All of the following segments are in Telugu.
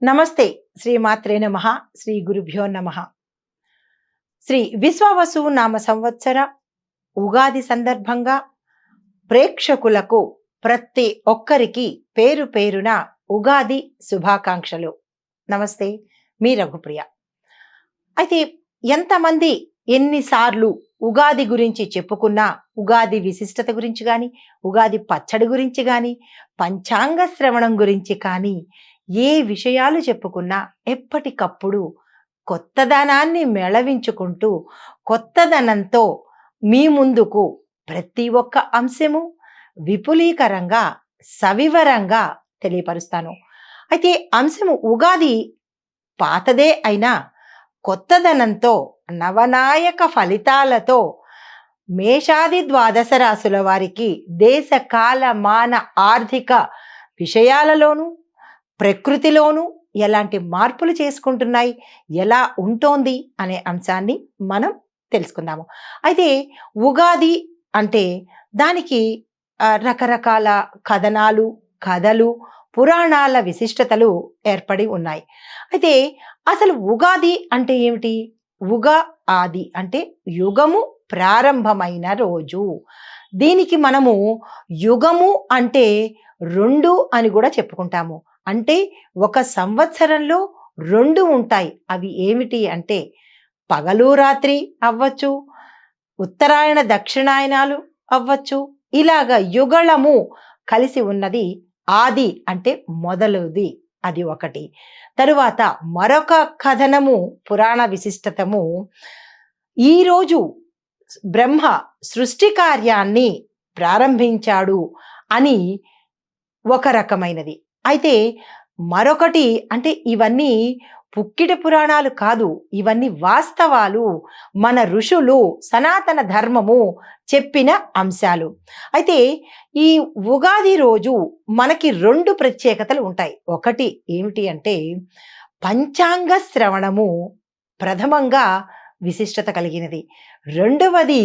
నమస్తే. శ్రీమాత్రే నమః. శ్రీ గురుభ్యో నమః. శ్రీ విశ్వావసు నామ సంవత్సర ఉగాది సందర్భంగా ప్రేక్షకులకు ప్రతి ఒక్కరికి పేరు పేరున ఉగాది శుభాకాంక్షలు. నమస్తే. మీ రఘుప్రియ. అయితే ఎంతమంది ఎన్నిసార్లు ఉగాది గురించి చెప్పుకున్నా, ఉగాది విశిష్టత గురించి గాని, ఉగాది పచ్చడి గురించి గాని, పంచాంగ శ్రవణం గురించి కానీ, ఏ విషయాలు చెప్పుకున్నా ఎప్పటికప్పుడు కొత్తదనాన్ని మేళవించుకుంటూ, కొత్తదనంతో మీ ముందుకు ప్రతి ఒక్క అంశము విపులీకరంగా, సవివరంగా తెలియపరుస్తాను. అయితే అంశము ఉగాది పాతదే అయినా కొత్తదనంతో, నవనాయక ఫలితాలతో మేషాది ద్వాదశ రాశుల వారికి దేశ కాల మాన ఆర్థిక విషయాలలోనూ, ప్రకృతిలోనూ ఎలాంటి మార్పులు చేసుకుంటున్నాయి, ఎలా ఉంటోంది అనే అంశాన్ని మనం తెలుసుకుందాము. అయితే ఉగాది అంటే దానికి రకరకాల కథనాలు, కథలు, పురాణాల విశిష్టతలు ఏర్పడి ఉన్నాయి. అయితే అసలు ఉగాది అంటే ఏమిటి? ఆది అంటే యుగము ప్రారంభమైన రోజు. దీనికి మనము యుగము అంటే 2 అని కూడా చెప్పుకుంటాము. అంటే ఒక సంవత్సరంలో 2 ఉంటాయి. అవి ఏమిటి అంటే పగలు రాత్రి అవ్వచ్చు, ఉత్తరాయణ దక్షిణాయనాలు అవ్వచ్చు. ఇలాగ యుగళము కలిసి ఉన్నది ఆది అంటే మొదలుది, అది ఒకటి. తరువాత మరొక కథనము, పురాణ విశిష్టతము, ఈరోజు బ్రహ్మ సృష్టి కార్యాన్ని ప్రారంభించాడు అని ఒక రకమైనది. అయితే మరొకటి అంటే ఇవన్నీ పుక్కిట పురాణాలు కాదు, ఇవన్నీ వాస్తవాలు, మన ఋషులు సనాతన ధర్మము చెప్పిన అంశాలు. అయితే ఈ ఉగాది రోజు మనకి 2 ప్రత్యేకతలు ఉంటాయి. ఒకటి ఏమిటి అంటే పంచాంగ శ్రవణము ప్రథమంగా విశిష్టత కలిగినది. రెండవది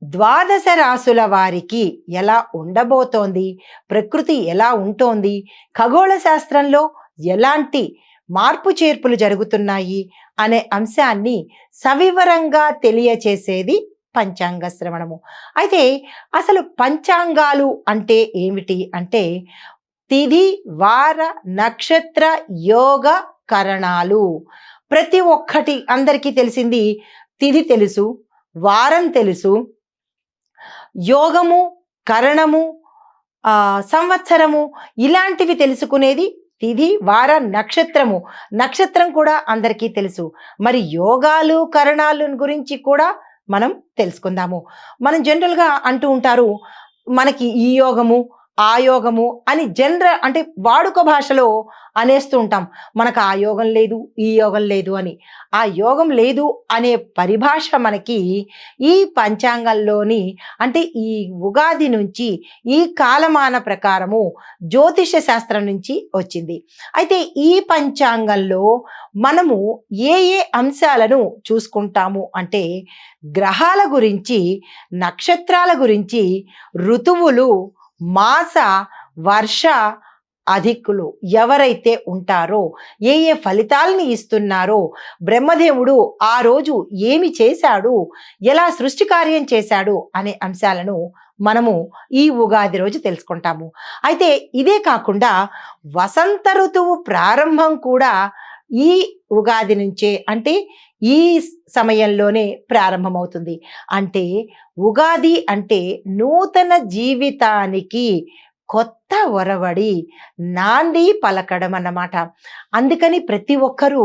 ద్వాదశ రాశుల వారికి ఎలా ఉండబోతోంది, ప్రకృతి ఎలా ఉంటోంది, ఖగోళ శాస్త్రంలో ఎలాంటి మార్పు చేర్పులు జరుగుతున్నాయి అనే అంశాన్ని సవివరంగా తెలియచేసేది పంచాంగ శ్రవణము. అయితే అసలు పంచాంగాలు అంటే ఏమిటి అంటే తిథి, వార, నక్షత్ర, యోగ కరణాలు. ప్రతి ఒక్కటి అందరికీ తెలిసింది. తిథి తెలుసు, వారం తెలుసు, యోగము, కరణము, సంవత్సరము, ఇలాంటివి తెలుసుకునేది తిథి, వార, నక్షత్రము. నక్షత్రం కూడా అందరికీ తెలుసు. మరి యోగాలు, కరణాలు గురించి కూడా మనం తెలుసుకుందాము. మనం జనరల్గా అంటూ ఉంటారు, మనకి ఈ యోగము, ఆ యోగము అని జనరల్ అంటే వాడుక భాషలో అనేస్తూ ఉంటాం. మనకు ఆ యోగం లేదు, ఈ యోగం లేదు అని. ఆ యోగం లేదు అనే పరిభాష మనకి ఈ పంచాంగంలోని అంటే ఈ ఉగాది నుంచి, ఈ కాలమాన ప్రకారము జ్యోతిష శాస్త్రం నుంచి వచ్చింది. అయితే ఈ పంచాంగంలో మనము ఏ ఏ అంశాలను చూసుకుంటాము అంటే గ్రహాల గురించి, నక్షత్రాల గురించి, ఋతువులు, మాస, వర్ష అధికులు ఎవరైతే ఉంటారో, ఏ ఏ ఫలితాలని ఇస్తున్నారో, బ్రహ్మదేవుడు ఆ రోజు ఏమి చేశాడు, ఎలా సృష్టి కార్యం చేశాడు అనే అంశాలను మనము ఈ ఉగాది రోజు తెలుసుకుంటాము. అయితే ఇదే కాకుండా వసంత ఋతువు ప్రారంభం కూడా ఈ ఉగాది నుంచే, అంటే ఈ సమయంలోనే ప్రారంభమవుతుంది. అంటే ఉగాది అంటే నూతన జీవితానికి కొత్త ఒరవడి, నాంది పలకడం అన్నమాట. అందుకని ప్రతి ఒక్కరూ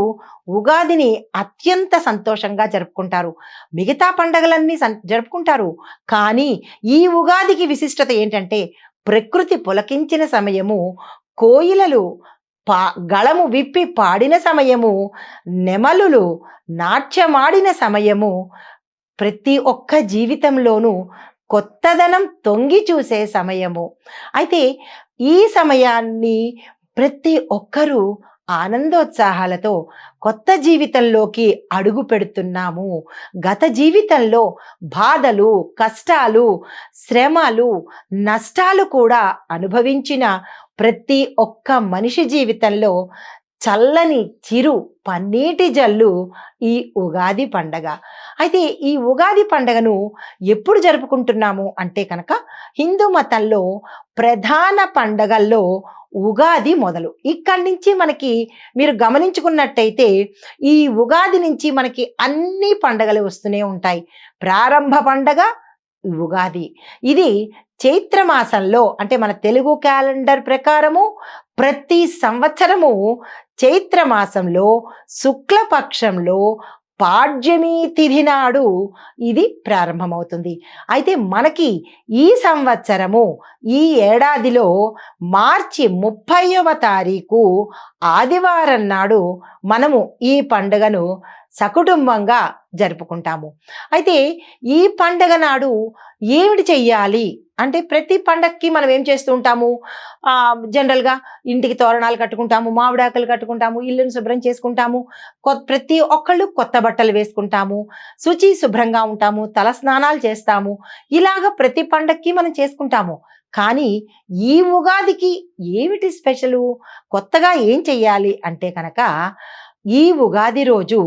ఉగాదిని అత్యంత సంతోషంగా జరుపుకుంటారు. మిగతా పండగలన్నీ జరుపుకుంటారు. కానీ ఈ ఉగాదికి విశిష్టత ఏంటంటే ప్రకృతి పులకించిన సమయము, కోయిలలు గళము విప్పి పాడిన సమయము, నెమలులు నాట్యమాడిన సమయము, ప్రతి ఒక్క జీవితంలోనూ కొత్తదనం తొంగి చూసే సమయము. అయితే ఈ సమయాన్ని ప్రతి ఒక్కరూ ఆనందోత్సాహాలతో కొత్త జీవితంలోకి అడుగు పెడుతున్నాము. గత జీవితంలో బాధలు, కష్టాలు, శ్రమలు, నష్టాలు కూడా అనుభవించిన ప్రతి ఒక్క మనిషి జీవితంలో చల్లని చిరు పన్నీటి జల్లు ఈ ఉగాది పండగ. అయితే ఈ ఉగాది పండగను ఎప్పుడు జరుపుకుంటున్నాము అంటే కనుక హిందూ మతంలో ప్రధాన పండగల్లో ఉగాది మొదలు. ఇక్కడి నుంచి మనకి మీరు గమనించుకున్నట్టయితే ఈ ఉగాది నుంచి మనకి అన్ని పండగలు వస్తూనే ఉంటాయి. ప్రారంభ పండగ ఉగాది. ఇది చైత్ర మాసంలో అంటే మన తెలుగు క్యాలెండర్ ప్రకారము ప్రతి సంవత్సరము చైత్ర మాసంలో శుక్లపక్షంలో పాడ్యమి తిథి నాడు ఇది ప్రారంభమవుతుంది. అయితే మనకి ఈ సంవత్సరము ఈ ఏడాదిలో మార్చి 30వ తారీఖు ఆదివారం నాడు మనము ఈ పండుగను సకుటుంబంగా జరుపుకుంటాము. అయితే ఈ పండగ నాడు ఏమిటి చెయ్యాలి అంటే ప్రతి పండక్కి మనం ఏం చేస్తూ ఉంటాము, జనరల్గా ఇంటికి తోరణాలు కట్టుకుంటాము, మామిడాకులు కట్టుకుంటాము, ఇల్లును శుభ్రం చేసుకుంటాము, ప్రతి ఒక్కళ్ళు కొత్త బట్టలు వేసుకుంటాము, శుచి శుభ్రంగా ఉంటాము, తల స్నానాలు చేస్తాము. ఇలాగ ప్రతి పండక్కి మనం చేసుకుంటాము. కానీ ఈ ఉగాదికి ఏమిటి స్పెషలు, కొత్తగా ఏం చెయ్యాలి అంటే కనుక ఈ ఉగాది రోజు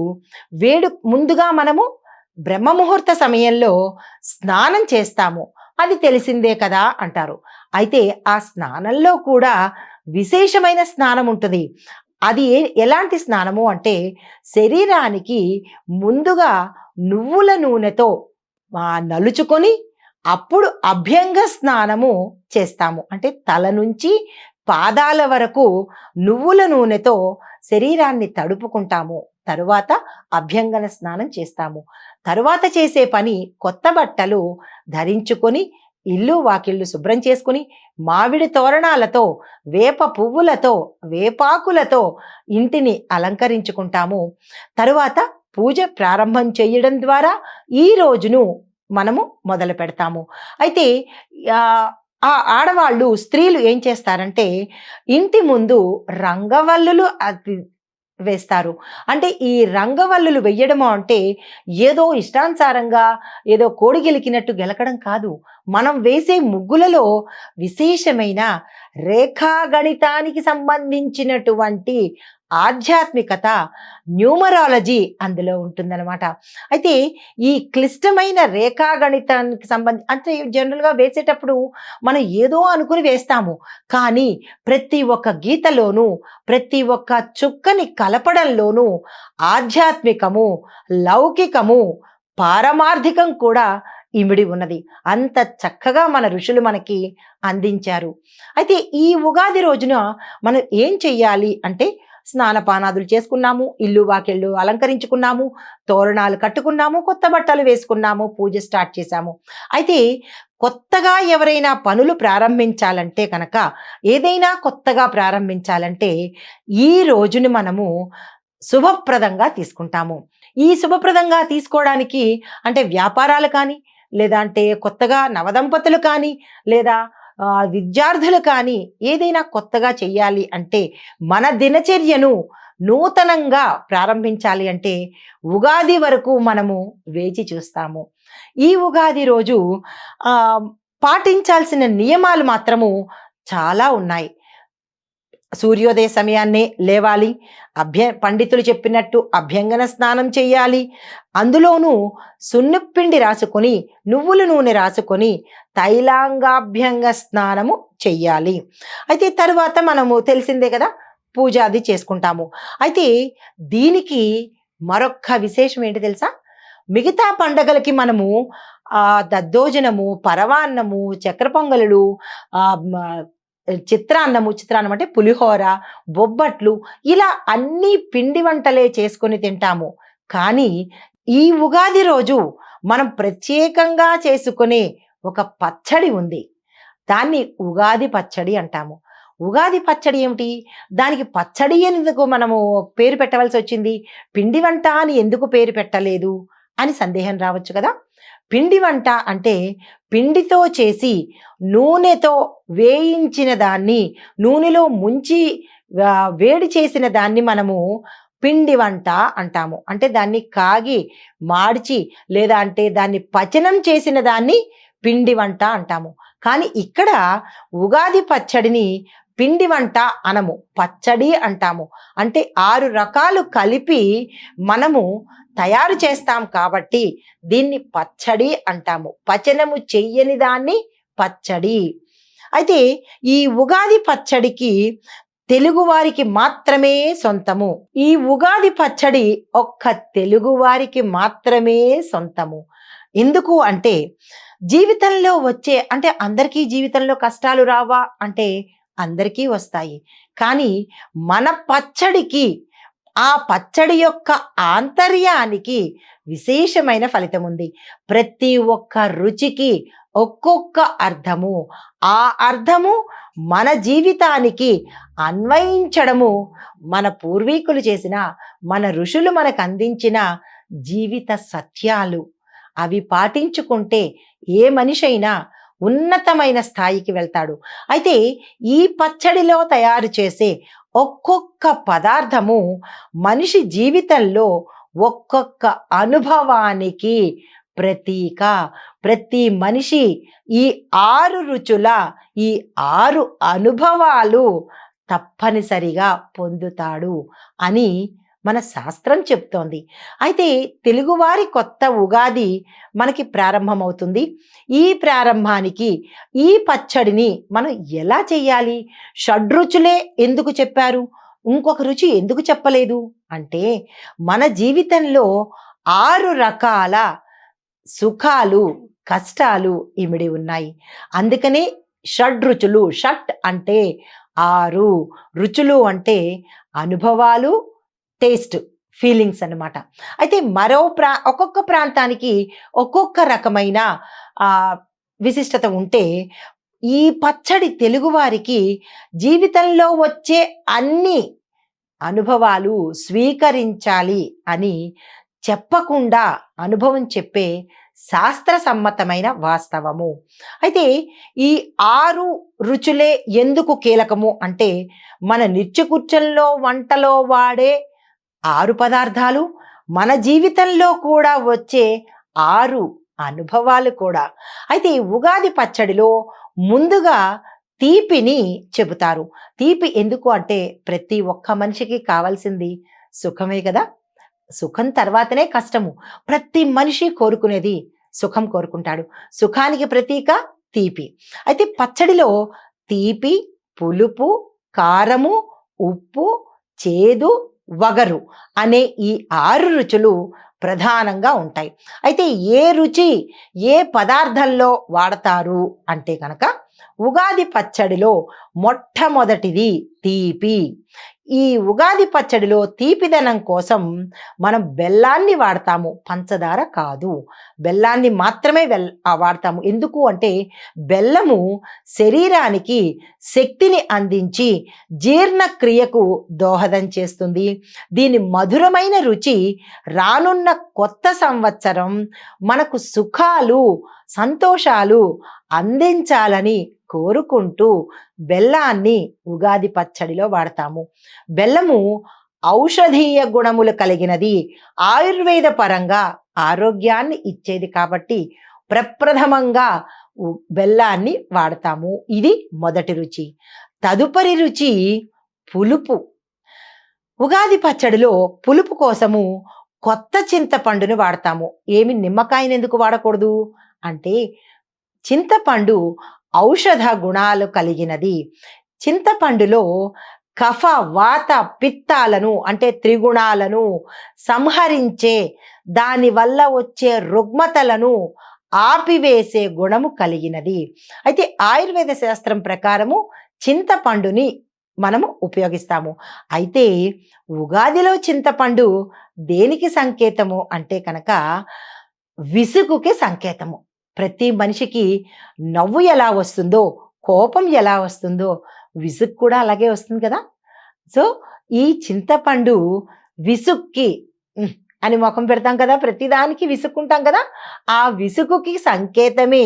ముందుగా మనము బ్రహ్మముహూర్త సమయంలో స్నానం చేస్తాము. అది తెలిసిందే కదా అంటారు. అయితే ఆ స్నానంలో కూడా విశేషమైన స్నానం ఉంటుంది. అది ఎలాంటి స్నానము అంటే శరీరానికి ముందుగా నువ్వుల నూనెతో నలుచుకొని అప్పుడు అభ్యంగ స్నానము చేస్తాము. అంటే తల నుంచి పాదాల వరకు నువ్వుల నూనెతో శరీరాన్ని తడుపుకుంటాము. తరువాత అభ్యంగన స్నానం చేస్తాము. తరువాత చేసే పని కొత్త బట్టలు ధరించుకొని ఇల్లు వాకిళ్ళు శుభ్రం చేసుకుని మామిడి తోరణాలతో వేప పువ్వులతో వేపాకులతో ఇంటిని అలంకరించుకుంటాము. తరువాత పూజ ప్రారంభం చేయడం ద్వారా ఈ రోజును మనము మొదలు పెడతాము. అయితే ఆ ఆడవాళ్ళు స్త్రీలు ఏం చేస్తారంటే ఇంటి ముందు రంగవల్లులు వేస్తారు. అంటే ఈ రంగవల్లులు వెయ్యడము అంటే ఏదో ఇష్టానుసారంగా ఏదో కోడి గెలికినట్టు గెలకడం కాదు. మనం వేసే ముగ్గులలో విశేషమైన రేఖాగణితానికి సంబంధించినటువంటి ఆధ్యాత్మికత, న్యూమరాలజీ అందులో ఉంటుందన్నమాట. అయితే ఈ క్లిష్టమైన రేఖాగణితానికి అంటే జనరల్గా వేసేటప్పుడు మనం ఏదో అనుకుని వేస్తాము. కానీ ప్రతి ఒక్క గీతలోనూ ప్రతి ఒక్క చుక్కని కలపడంలోనూ ఆధ్యాత్మికము, లౌకికము, పారమార్థికం కూడా ఇమిడి ఉన్నది. అంత చక్కగా మన ఋషులు మనకి అందించారు. అయితే ఈ ఉగాది రోజున మనం ఏం చెయ్యాలి అంటే స్నానపానాదులు చేసుకున్నాము, ఇల్లు వాకిళ్ళు అలంకరించుకున్నాము, తోరణాలు కట్టుకున్నాము, కొత్త బట్టలు వేసుకున్నాము, పూజ స్టార్ట్ చేశాము. అయితే కొత్తగా ఎవరైనా పనులు ప్రారంభించాలంటే కనుక ఏదైనా కొత్తగా ప్రారంభించాలంటే ఈ రోజుని మనము శుభప్రదంగా తీసుకుంటాము. ఈ శుభప్రదంగా తీసుకోవడానికి అంటే వ్యాపారాలు కానీ లేదా అంటే కొత్తగా నవదంపతులు కానీ లేదా విద్యార్థులు కానీ ఏదైనా కొత్తగా చెయ్యాలి అంటే మన దినచర్యను నూతనంగా ప్రారంభించాలి అంటే ఉగాది వరకు మనము వేచి చూస్తాము. ఈ ఉగాది రోజు పాటించాల్సిన నియమాలు మాత్రము చాలా ఉన్నాయి. సూర్యోదయ సమయాన్నే లేవాలి, పండితులు చెప్పినట్టు అభ్యంగన స్నానం చేయాలి, అందులోనూ సున్నపిండి రాసుకొని నువ్వుల నూనె రాసుకొని తైలాంగాభ్యంగ స్నానము చెయ్యాలి. అయితే తరువాత మనము తెలిసిందే కదా పూజ అది చేసుకుంటాము. అయితే దీనికి మరొక్క విశేషం ఏంటి తెలుసా, మిగతా పండగలకి మనము దద్దోజనము, పరవాన్నము, చక్కెర పొంగలులు, చిత్రాన్నం అంటే పులిహోర, బొబ్బట్లు ఇలా అన్ని పిండి వంటలే చేసుకొని తింటాము. కానీ ఈ ఉగాది రోజు మనం ప్రత్యేకంగా చేసుకునే ఒక పచ్చడి ఉంది. దాన్ని ఉగాది పచ్చడి అంటాము. ఉగాది పచ్చడి ఏమిటి, దానికి పచ్చడి ఎందుకు మనము పేరు పెట్టవలసి వచ్చింది, పిండి వంట అని ఎందుకు పేరు పెట్టలేదు అని సందేహం రావచ్చు కదా. పిండి వంట అంటే పిండితో చేసి నూనెతో వేయించిన దాన్ని, నూనెలో ముంచి వేడి చేసిన దాన్ని మనము పిండి వంట అంటాము. అంటే దాన్ని కాగి మార్చి లేదా అంటే దాన్ని పచనం చేసిన దాన్ని పిండి వంట అంటాము. కానీ ఇక్కడ ఉగాది పచ్చడిని పిండి వంట అనము, పచ్చడి అంటాము. అంటే 6 రకాలు కలిపి మనము తయారు చేస్తాం కాబట్టి దీన్ని పచ్చడి అంటాము. పచనము చెయ్యని దాన్ని పచ్చడి. అయితే ఈ ఉగాది పచ్చడికి తెలుగువారికి మాత్రమే సొంతము. ఈ ఉగాది పచ్చడి ఒక్క తెలుగువారికి మాత్రమే సొంతము. ఎందుకు అంటే జీవితంలో వచ్చే అంటే అందరికీ జీవితంలో కష్టాలు రావా అంటే అందరికీ వస్తాయి. కానీ మన పచ్చడికి ఆ పచ్చడి యొక్క ఆంతర్యానికి విశేషమైన ఫలితం ఉంది. ప్రతి ఒక్క రుచికి ఒక్కొక్క అర్థము. ఆ అర్థము మన జీవితానికి అన్వయించడము మన పూర్వీకులు చేసిన, మన ఋషులు మనకు అందించిన జీవిత సత్యాలు. అవి పాటించుకుంటే ఏ మనిషైనా ఉన్నతమైన స్థాయికి వెళ్తాడు. అయితే ఈ పచ్చడిలో తయారు చేసే ఒక్కొక్క పదార్థము మనిషి జీవితంలో ఒక్కొక్క అనుభవానికి ప్రతీక. ప్రతి మనిషి ఈ 6 రుచుల ఈ 6 అనుభవాలు తప్పనిసరిగా పొందుతాడు అని మన శాస్త్రం చెప్తోంది. అయితే తెలుగువారి కొత్త ఉగాది మనకి ప్రారంభమవుతుంది. ఈ ప్రారంభానికి ఈ పచ్చడిని మనం ఎలా చెయ్యాలి? షడ్రుచులే ఎందుకు చెప్పారు? ఇంకొక రుచి ఎందుకు చెప్పలేదు? అంటే మన జీవితంలో 6 రకాల సుఖాలు, కష్టాలు ఇమిడి ఉన్నాయి. అందుకనే షడ్రుచులు. షట్ అంటే 6, రుచులు అంటే అనుభవాలు, టేస్ట్, ఫీలింగ్స్ అన్నమాట. అయితే ఒక్కొక్క ప్రాంతానికి ఒక్కొక్క రకమైన విశిష్టత ఉంటే ఈ పచ్చడి తెలుగువారికి జీవితంలో వచ్చే అన్ని అనుభవాలు స్వీకరించాలి అని చెప్పకుండా అనుభవం చెప్పే శాస్త్ర సమ్మతమైన వాస్తవము. అయితే ఈ 6 రుచులే ఎందుకు కీలకము అంటే మన నిత్యకృత్యంలో వంటలో వాడే 6 పదార్థాలు, మన జీవితంలో కూడా వచ్చే 6 అనుభవాలు కూడా. అయితే ఈ ఉగాది పచ్చడిలో ముందుగా తీపిని చెబుతారు. తీపి ఎందుకు అంటే ప్రతి ఒక్క మనిషికి కావాల్సింది సుఖమే కదా! సుఖం తర్వాతనే కష్టము. ప్రతి మనిషి కోరుకునేది సుఖం కోరుకుంటాడు. సుఖానికి ప్రతీక తీపి. అయితే పచ్చడిలో తీపి, పులుపు, కారము, ఉప్పు, చేదు, వగరు అనే ఈ 6 రుచులు ప్రధానంగా ఉంటాయి. అయితే ఏ రుచి ఏ పదార్థంలో వాడతారు అంటే కనుక ఉగాది పచ్చడిలో మొట్టమొదటిది తీపి. ఈ ఉగాది పచ్చడిలో తీపిదనం కోసం మనం బెల్లాన్ని వాడతాము, పంచదార కాదు. బెల్లాన్ని మాత్రమే వాడతాము. ఎందుకు అంటే బెల్లము శరీరానికి శక్తిని అందించి జీర్ణక్రియకు దోహదం చేస్తుంది. దీని మధురమైన రుచి రానున్న కొత్త సంవత్సరం మనకు సుఖాలు, సంతోషాలు అందించాలని కోరుకుంటూ బెల్లాన్ని ఉగాది పచ్చడిలో వాడతాము. బెల్లము ఔషధీయ గుణములు కలిగినది, ఆయుర్వేద పరంగా ఆరోగ్యాన్ని ఇచ్చేది కాబట్టి ప్రప్రథమంగా బెల్లాన్ని వాడతాము. ఇది మొదటి రుచి. తదుపరి రుచి పులుపు. ఉగాది పచ్చడిలో పులుపు కోసము కొత్త చింతపండును వాడతాము. నిమ్మకాయని ఎందుకు వాడకూడదు అంటే చింతపండు ఔషధ గుణాలు కలిగినది. చింతపండులో కఫ, వాత, పిత్తాలను అంటే త్రిగుణాలను సంహరించే, దానివల్ల వచ్చే రుగ్మతలను ఆపివేసే గుణము కలిగినది. అయితే ఆయుర్వేద శాస్త్రం ప్రకారము చింతపండుని మనము ఉపయోగిస్తాము. అయితే ఉగాదిలో చింతపండు దేనికి సంకేతము అంటే కనుక విసుగుకి సంకేతము. ప్రతి మనిషికి నవ్వు ఎలా వస్తుందో, కోపం ఎలా వస్తుందో విసుగు కూడా అలాగే వస్తుంది కదా. సో ఈ చింతపండు విసుక్కి అని ముఖం పెడతాం కదా, ప్రతిదానికి విసుక్కుంటాం కదా, ఆ విసుగుకి సంకేతమే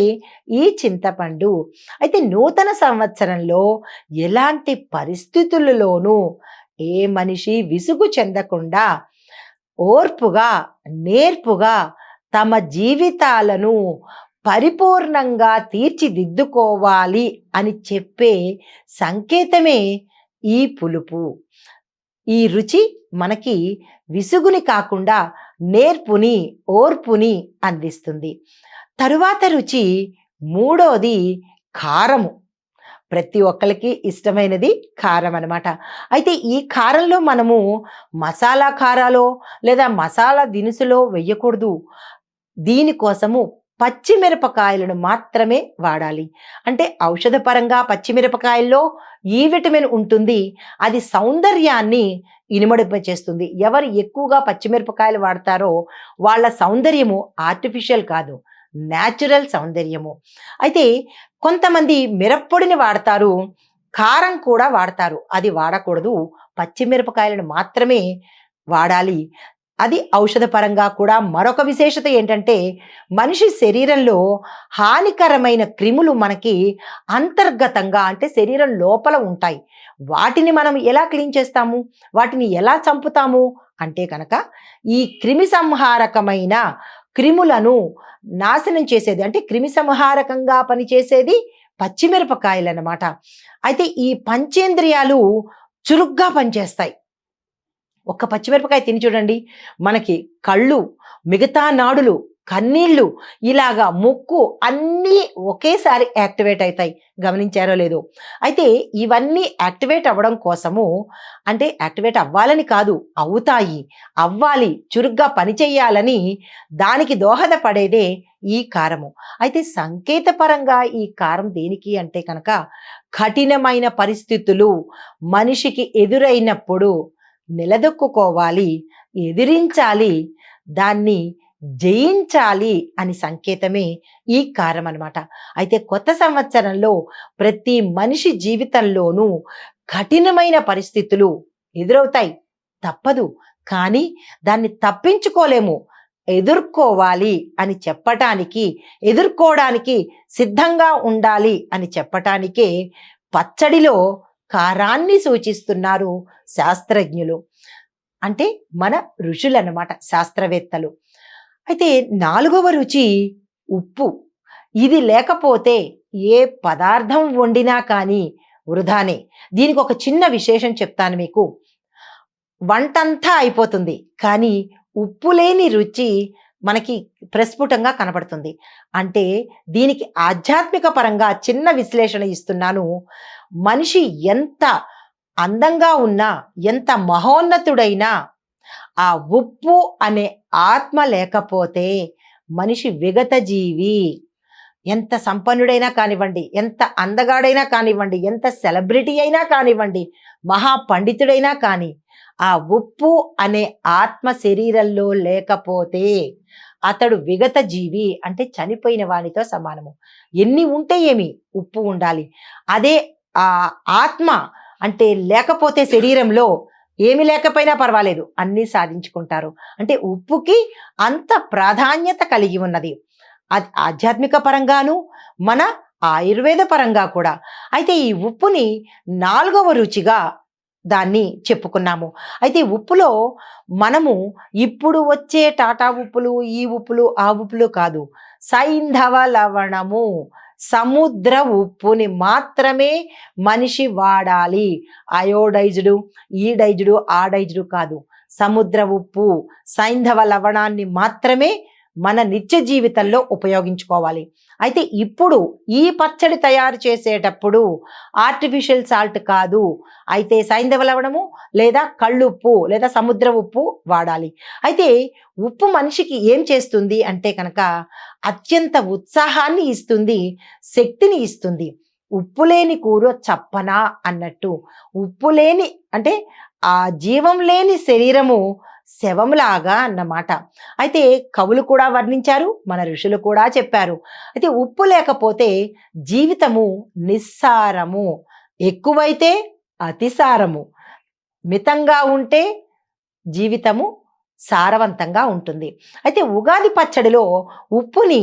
ఈ చింతపండు. అయితే నూతన సంవత్సరంలో ఎలాంటి పరిస్థితులలోనూ ఏ మనిషి విసుగు చెందకుండా ఓర్పుగా, నేర్పుగా తమ జీవితాలను పరిపూర్ణంగా తీర్చిదిద్దుకోవాలి అని చెప్పే సంకేతమే ఈ పులుపు. ఈ రుచి మనకి విసుగుని కాకుండా నేర్పుని, ఓర్పుని అందిస్తుంది. తరువాత రుచి మూడోది కారము. ప్రతి ఒక్కళ్ళకి ఇష్టమైనది కారం అనమాట. అయితే ఈ కారంలో మనము మసాలా కారాలో లేదా మసాలా దినుసులో వెయ్యకూడదు. దీనికోసము పచ్చిమిరపకాయలను మాత్రమే వాడాలి. అంటే ఔషధపరంగా పచ్చిమిరపకాయల్లో ఈ విటమిన్ ఉంటుంది. అది సౌందర్యాన్ని ఇనుమడింపచేస్తుంది. ఎవరు ఎక్కువగా పచ్చిమిరపకాయలు వాడతారో వాళ్ళ సౌందర్యము ఆర్టిఫిషియల్ కాదు, న్యాచురల్ సౌందర్యము. అయితే కొంతమంది మిరప్పొడిని వాడతారు, కారం కూడా వాడతారు. అది వాడకూడదు. పచ్చిమిరపకాయలను మాత్రమే వాడాలి. అది ఔషధపరంగా కూడా మరొక విశేషత ఏంటంటే, మనిషి శరీరంలో హానికరమైన క్రిములు మనకి అంతర్గతంగా అంటే శరీరం లోపల ఉంటాయి. వాటిని మనం ఎలా క్లీన్ చేస్తాము? వాటిని ఎలా చంపుతాము? అంటే కనుక ఈ క్రిమి సంహారకమైన క్రిములను నాశనం చేసేది అంటే క్రిమి సంహారకంగా పనిచేసేది పచ్చిమిరపకాయలన్నమాట. అయితే ఈ పంచేంద్రియాలు చురుగ్గా పనిచేస్తాయి. ఒక్క పచ్చిమిరపకాయ తిని చూడండి, మనకి కళ్ళు, మిగతా నాడులు, కన్నీళ్ళు, ఇలాగా ముక్కు అన్నీ ఒకేసారి యాక్టివేట్ అవుతాయి. గమనించారో లేదో? అయితే ఇవన్నీ యాక్టివేట్ అవ్వడం కోసము అంటే యాక్టివేట్ అవ్వాలని కాదు, అవుతాయి, అవ్వాలి, చురుగ్గా పనిచేయాలని దానికి దోహదపడేదే ఈ కారము. అయితే సంకేతపరంగా ఈ కారం దేనికి అంటే కనుక కఠినమైన పరిస్థితులు మనిషికి ఎదురైనప్పుడు నిలదొక్కుకోవాలి, ఎదిరించాలి, దాన్ని జయించాలి అని సంకేతమే ఈ కారం అనమాట. అయితే కొత్త సంవత్సరంలో ప్రతి మనిషి జీవితంలోనూ కఠినమైన పరిస్థితులు ఎదురవుతాయి, తప్పదు. కానీ దాన్ని తప్పించుకోలేము, ఎదుర్కోవాలి అని చెప్పటానికి, ఎదుర్కోవడానికి సిద్ధంగా ఉండాలి అని చెప్పటానికే పచ్చడిలో కారాన్ని సూచిస్తున్నారు శాస్త్రజ్ఞులు. అంటే మన ఋషులన్నమాట, శాస్త్రవేత్తలు. అయితే నాలుగవ రుచి ఉప్పు. ఇది లేకపోతే ఏ పదార్థం వండినా కానీ వృధానే. దీనికి ఒక చిన్న విశేషం చెప్తాను మీకు. వంటంతా అయిపోతుంది, కానీ ఉప్పు లేని రుచి మనకి ప్రస్ఫుటంగా కనపడుతుంది. అంటే దీనికి ఆధ్యాత్మిక పరంగా చిన్న విశ్లేషణ ఇస్తున్నాను. మనిషి ఎంత అందంగా ఉన్నా, ఎంత మహోన్నతుడైనా ఆ ఉప్పు అనే ఆత్మ లేకపోతే మనిషి విగత జీవి. ఎంత సంపన్నుడైనా కానివ్వండి, ఎంత అందగాడైనా కానివ్వండి, ఎంత సెలబ్రిటీ అయినా కానివ్వండి, మహా పండితుడైనా కానీ ఆ ఉప్పు అనే ఆత్మ శరీరంలో లేకపోతే అతడు విగత జీవి, అంటే చనిపోయిన వానితో సమానము. ఎన్ని ఉంటే ఏమి, ఉప్పు ఉండాలి. అదే ఆ ఆత్మ అంటే లేకపోతే శరీరంలో ఏమి లేకపోయినా పర్వాలేదు, అన్నీ సాధించుకుంటారు. అంటే ఉప్పుకి అంత ప్రాధాన్యత కలిగి ఉన్నది, ఆధ్యాత్మిక పరంగాను మన ఆయుర్వేద పరంగా కూడా. అయితే ఈ ఉప్పుని నాలుగవ రుచిగా దాన్ని చెప్పుకున్నాము. అయితే ఉప్పులో మనము ఇప్పుడు వచ్చే టాటా ఉప్పులు, ఈ ఉప్పులు, ఆ ఉప్పులు కాదు, సైంధవ లవణము, సముద్ర ఉప్పుని మాత్రమే మనిషి వాడాలి. అయోడైజ్డ్, ఈడైజ్డ్, ఆడైజ్డ్ కాదు, సముద్ర ఉప్పు, సైంధవ లవణాన్ని మాత్రమే మన నిత్య జీవితంలో ఉపయోగించుకోవాలి. అయితే ఇప్పుడు ఈ పచ్చడి తయారు చేసేటప్పుడు ఆర్టిఫిషియల్ సాల్ట్ కాదు, అయితే సైంధవ లవణము లేదా కళ్ళుప్పు లేదా సముద్ర ఉప్పు వాడాలి. అయితే ఉప్పు మనిషికి ఏం చేస్తుంది అంటే కనుక అత్యంత ఉత్సాహాన్ని ఇస్తుంది, శక్తిని ఇస్తుంది. ఉప్పు లేని కూర చప్పనా అన్నట్టు, ఉప్పు లేని అంటే ఆ జీవం లేని శరీరము శవంలాగా అన్నమాట. అయితే కవులు కూడా వర్ణించారు, మన ఋషులు కూడా చెప్పారు. అయితే ఉప్పు లేకపోతే జీవితము నిస్సారము, ఎక్కువైతే అతిసారము, మితంగా ఉంటే జీవితము సారవంతంగా ఉంటుంది. అయితే ఉగాది పచ్చడిలో ఉప్పుని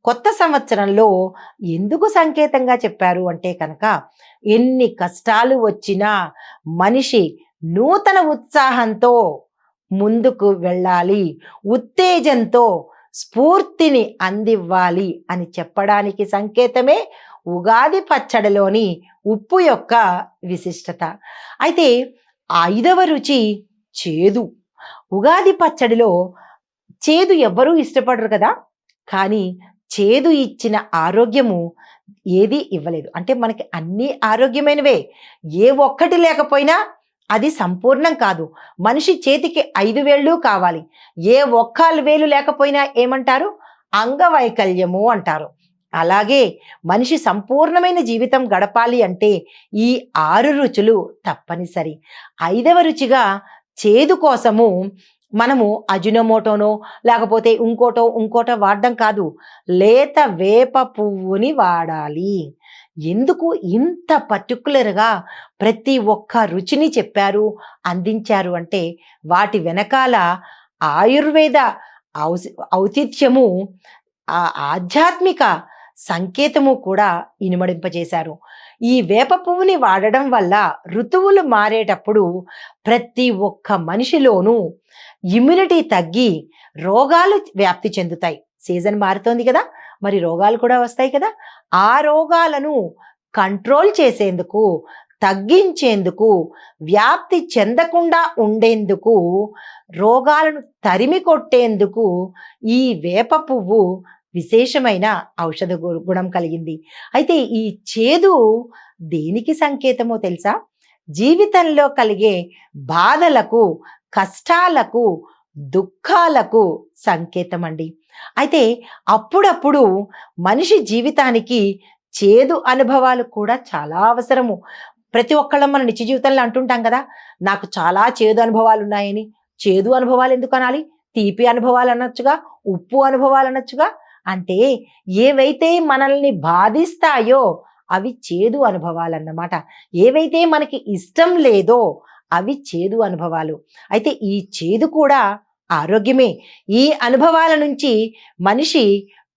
కొత్త సంవత్సరంలో ఎందుకు సంకేతంగా చెప్పారు అంటే కనుక ఎన్ని కష్టాలు వచ్చినా మనిషి నూతన ఉత్సాహంతో ముందుకు వెళ్ళాలి, ఉత్తేజంతో స్ఫూర్తిని అందివ్వాలి అని చెప్పడానికి సంకేతమే ఉగాది పచ్చడిలోని ఉప్పు యొక్క విశిష్టత. అయితే ఐదవ రుచి చేదు. ఉగాది పచ్చడిలో చేదు ఎవ్వరూ ఇష్టపడరు కదా! కానీ చేదు ఇచ్చిన ఆరోగ్యము ఏది ఇవ్వలేదు. అంటే మనకి అన్నీ ఆరోగ్యమైనవే. ఏ ఒక్కటి లేకపోయినా అది సంపూర్ణం కాదు. మనిషి చేతికి 5 వేళ్ళు కావాలి. ఏ ఒక్క వేలు లేకపోయినా ఏమంటారు? అంగవైకల్యము అంటారు. అలాగే మనిషి సంపూర్ణమైన జీవితం గడపాలి అంటే ఈ 6 రుచులు తప్పనిసరి. ఐదవ రుచిగా చేదు కోసము మనము అజినోమోటోనో లేకపోతే ఇంకోటో వాడడం కాదు. లేత వేప పువ్వుని వాడాలి. ఎందుకు ఇంత పర్టిక్యులర్‌గా ప్రతి ఒక్క రుచిని చెప్పారు, అందించారు అంటే వాటి వెనకాల ఆయుర్వేద ఔచిత్యము, ఆధ్యాత్మిక సంకేతము కూడా ఇనుమడింపజేశారు. ఈ వేప పువ్వుని వాడడం వల్ల ఋతువులు మారేటప్పుడు ప్రతి ఒక్క మనిషిలోనూ ఇమ్యూనిటీ తగ్గి రోగాలు వ్యాప్తి చెందుతాయి. సీజన్ మారుతోంది కదా! మరి రోగాలు కూడా వస్తాయి కదా! ఆ రోగాలను కంట్రోల్ చేసేందుకు, తగ్గించేందుకు, వ్యాప్తి చెందకుండా ఉండేందుకు, రోగాలను తరిమి కొట్టేందుకు ఈ వేప పువ్వు విశేషమైన ఔషధ గుణం కలిగింది. అయితే ఈ చేదు దేనికి సంకేతమో తెలుసా? జీవితంలో కలిగే బాధలకు, కష్టాలకు, దుఃఖాలకు సంకేతం అండి. అయితే అప్పుడప్పుడు మనిషి జీవితానికి చేదు అనుభవాలు కూడా చాలా అవసరము. ప్రతి ఒక్కళ్ళం మన నిత్య జీవితంలో అంటుంటాం కదా, నాకు చాలా చేదు అనుభవాలు ఉన్నాయని. చేదు అనుభవాలు ఎందుకు అనాలి? తీపి అనుభవాలు అనొచ్చుగా, ఉప్పు అనుభవాలు అనొచ్చుగా. అంటే ఏవైతే మనల్ని బాధిస్తాయో అవి చేదు అనుభవాలన్నమాట. ఏవైతే మనకి ఇష్టం లేదో అవి చేదు అనుభవాలు. అయితే ఈ చేదు కూడా ఆరోగ్యమే. ఈ అనుభవాల నుంచి మనిషి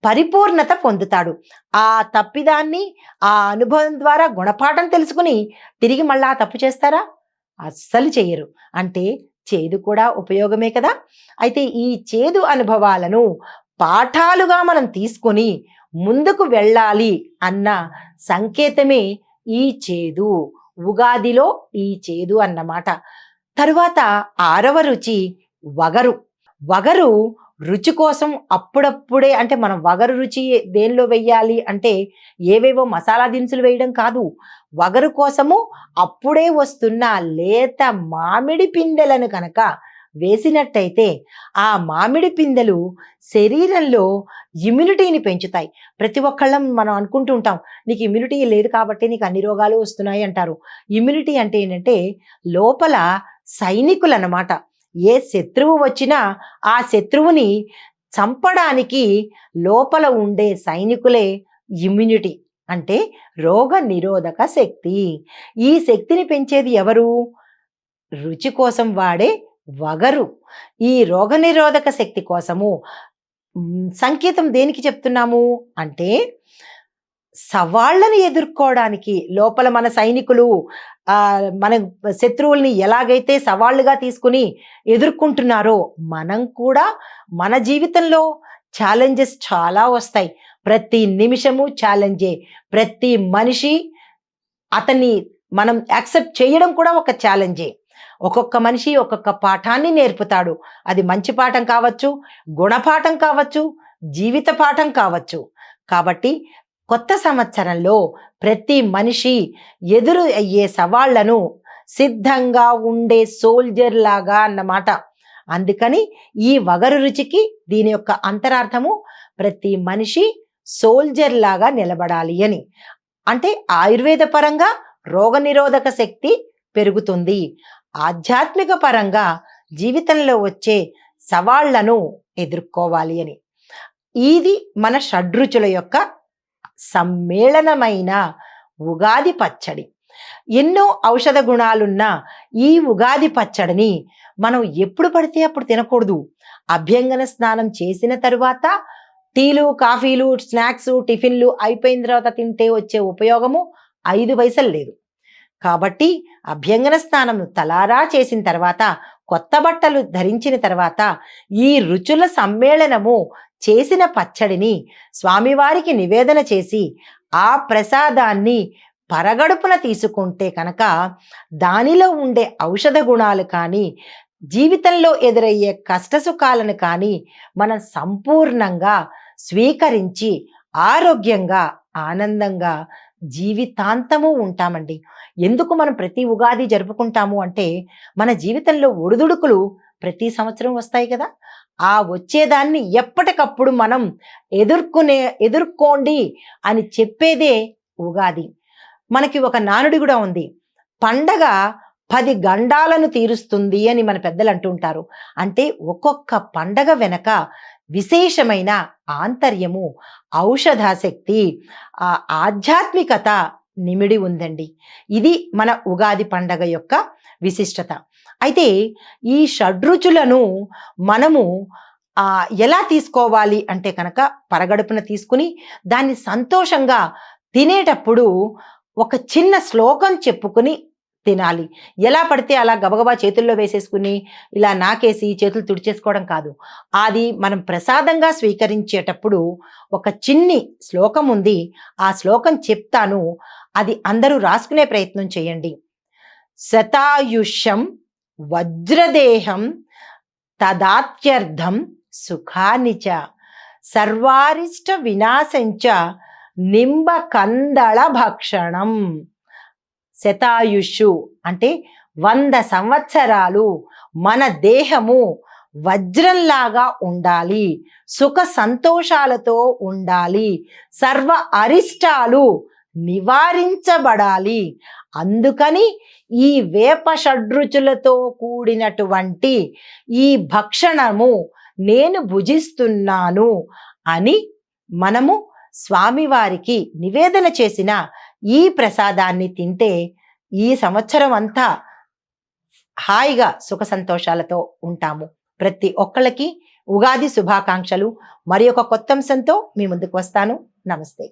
పరిపూర్ణత పొందుతాడు. ఆ తప్పిదాన్ని, ఆ అనుభవం ద్వారా గుణపాఠం తెలుసుకుని తిరిగి మళ్ళా ఆ తప్పు చేస్తారా? అస్సలు చెయ్యరు. అంటే చేదు కూడా ఉపయోగమే కదా! అయితే ఈ చేదు అనుభవాలను పాఠాలుగా మనం తీసుకొని ముందుకు వెళ్ళాలి అన్న సంకేతమే ఈ చేదు. ఉగాదిలో ఈ చేదు అన్నమాట. తరువాత ఆరవ రుచి వగరు. వగరు రుచి కోసం అప్పుడప్పుడే, అంటే మనం వగరు రుచి దేనిలో వెయ్యాలి అంటే ఏవేవో మసాలా దినుసులు వేయడం కాదు. వగరు కోసము అప్పుడే వస్తున్న లేత మామిడి పిందెలను కనుక వేసినట్టయితే ఆ మామిడి పిందెలు శరీరంలో ఇమ్యూనిటీని పెంచుతాయి. ప్రతి ఒక్కళ్ళం మనం అనుకుంటూ ఉంటాం, నీకు ఇమ్యూనిటీ లేదు కాబట్టి నీకు అన్ని రోగాలు వస్తున్నాయి అంటారు. ఇమ్యూనిటీ అంటే ఏంటంటే లోపల సైనికులు అన్నమాట. ఏ శత్రువు వచ్చినా ఆ శత్రువుని చంపడానికి లోపల ఉండే సైనికులే ఇమ్యూనిటీ. అంటే రోగ నిరోధక శక్తి. ఈ శక్తిని పెంచేది ఎవరు? రుచి కోసం వాడే వగరు. ఈ రోగనిరోధక శక్తి కోసము సంకేతం దేనికి చెప్తున్నాము అంటే సవాళ్ళని ఎదుర్కోవడానికి లోపల మన సైనికులు మన శత్రువుల్ని ఎలాగైతే సవాళ్ళుగా తీసుకుని ఎదుర్కొంటున్నారో మనం కూడా మన జీవితంలో ఛాలెంజెస్ చాలా వస్తాయి. ప్రతి నిమిషము ఛాలెంజే. ప్రతి మనిషి అతన్ని మనం యాక్సెప్ట్ చేయడం కూడా ఒక ఛాలెంజే. ఒక్కొక్క మనిషి ఒక్కొక్క పాఠాన్ని నేర్పుతాడు. అది మంచి పాఠం కావచ్చు, గుణపాఠం కావచ్చు, జీవిత పాఠం కావచ్చు. కాబట్టి కొత్త సంవత్సరంలో ప్రతి మనిషి ఎదురు అయ్యే సవాళ్లను సిద్ధంగా ఉండే సోల్జర్ లాగా అన్నమాట. అందుకని ఈ వగరు రుచికి దీని యొక్క అంతరార్థము ప్రతి మనిషి సోల్జర్ లాగా నిలబడాలి అని. అంటే ఆయుర్వేద పరంగా రోగనిరోధక శక్తి పెరుగుతుంది. ఆధ్యాత్మిక పరంగా జీవితంలో వచ్చే సవాళ్లను ఎదుర్కోవాలి అని. ఇది మన షడ్రుచుల యొక్క సమ్మేళనమైన ఉగాది పచ్చడి. ఎన్నో ఔషధ గుణాలున్న ఈ ఉగాది పచ్చడిని మనం ఎప్పుడు పడితే అప్పుడు తినకూడదు. అభ్యంగన స్నానం చేసిన తరువాత టీలు, కాఫీలు, స్నాక్స్, టిఫిన్లు అయిపోయిన తర్వాత తింటే వచ్చే ఉపయోగము 5 పైసలు లేదు. కాబట్టి అభ్యంగన స్నానం తలారా చేసిన తర్వాత, కొత్త బట్టలు ధరించిన తర్వాత ఈ రుచుల సమ్మేళనము చేసిన పచ్చడిని స్వామివారికి నివేదన చేసి ఆ ప్రసాదాన్ని పరగడుపున తీసుకుంటే కనుక దానిలో ఉండే ఔషధ గుణాలు కానీ జీవితంలో ఎదురయ్యే కష్టసుఖాలను కానీ మనం సంపూర్ణంగా స్వీకరించి ఆరోగ్యంగా ఆనందంగా జీవితాంతము ఉంటామండి. ఎందుకు మనం ప్రతి ఉగాది జరుపుకుంటాము అంటే మన జీవితంలో ఒడిదుడుకులు ప్రతి సంవత్సరం వస్తాయి కదా. ఆ వచ్చేదాన్ని ఎప్పటికప్పుడు మనం ఎదుర్కోండి అని చెప్పేదే ఉగాది. మనకి ఒక నానుడి కూడా ఉంది, పండగ 10 గండాలను తీరుస్తుంది అని మన పెద్దలు అంటుంటారు. అంటే ఒక్కొక్క పండగ వెనక విశేషమైన ఆంతర్యము, ఔషధాశక్తి, ఆధ్యాత్మికత నిమిడి ఉందండి. ఇది మన ఉగాది పండగ యొక్క విశిష్టత. అయితే ఈ షడ్రుచులను మనము ఎలా తీసుకోవాలి అంటే కనుక పరగడుపున తీసుకుని దాన్ని సంతోషంగా తినేటప్పుడు ఒక చిన్న శ్లోకం చెప్పుకుని తినాలి. ఎలా పడితే అలా గబగబా చేతుల్లో వేసేసుకుని ఇలా నాకేసి చేతులు తుడిచేసుకోవడం కాదు. అది మనం ప్రసాదంగా స్వీకరించేటప్పుడు ఒక చిన్ని శ్లోకం ఉంది. ఆ శ్లోకం చెప్తాను, అది అందరూ రాసుకునే ప్రయత్నం చేయండి. శతాయుష్యం వజ్రదేహం తదాత్యర్థం సుఖానిచ సర్వారిష్ట వినాశంచ నింబ కందళ భక్షణం. శతాయుషు అంటే 100 సంవత్సరాలు మన దేహము వజ్రంలాగా ఉండాలి, సుఖ సంతోషాలతో ఉండాలి, సర్వ అరిష్టాలు నివారించబడాలి. అందుకని ఈ వేప షడ్రుచులతో కూడినటువంటి ఈ భక్షణము నేను భుజిస్తున్నాను అని మనము స్వామివారికి నివేదన చేసిన ఈ ప్రసాదాన్ని తింటే ఈ సంవత్సరం అంతా హాయిగా సుఖ సంతోషాలతో ఉంటాము. ప్రతి ఒక్కళ్ళకి ఉగాది శుభాకాంక్షలు. మరి ఒక కొత్త అంశంతో మీ ముందుకు వస్తాను. నమస్తే.